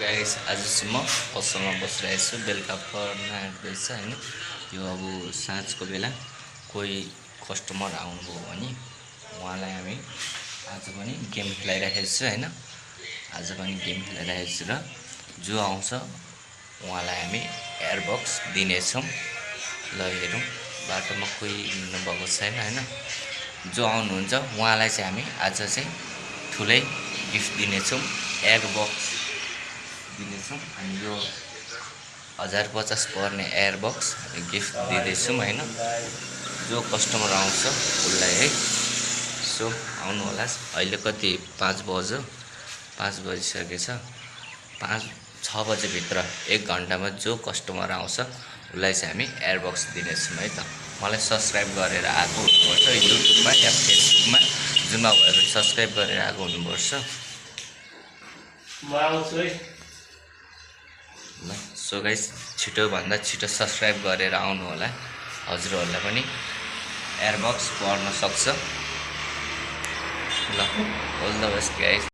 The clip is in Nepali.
गाइस आज चाहिँ म पसलमा बसिरहेको छु। बेलुका पर्न आँट्दैछ हैन। यो अब साँझको बेला कोही कस्टमर आउनुभयो भने उहाँलाई हामी आज पनि गेम खेलाइरहेको छु हैन। आज पनि गेम खेलाइरहेको छु र जो आउँछ उहाँलाई हामी एयरबक्स दिनेछौँ। ल हेरौँ बाटोमा कोही हिँड्नुभएको छैन हैन। जो आउनुहुन्छ उहाँलाई चाहिँ हामी आज चाहिँ ठुलै गिफ्ट दिनेछौँ, एयरबक्स दिनेछौँ। अनि यो 1050 पर्ने एयरबक्स गिफ्ट दिँदैछौँ हैन। जो कस्टमर आउँछ उसलाई है। सो आउनु होला। अहिले कति 5 बज्यो, 5 बजिसकेछ। 5-6 बजेभित्र 1 घन्टामा जो कस्टमर आउँछ उसलाई चाहिँ हामी एयरबक्स दिनेछौँ है त। मलाई सब्सक्राइब गरेर आएको हुनुपर्छ युट्युबमा या फेसबुकमा, जुनमा भएर सब्सक्राइब गरेर आएको हुनुपर्छ। म आउँछु है। ल सो गाइस छिटोभन्दा छिटो सब्सक्राइब गरेर आउनु होला। हजुरहरूलाई पनि एयरबक्स पर्न सक्छ। ल अल द बेस्ट गाइस।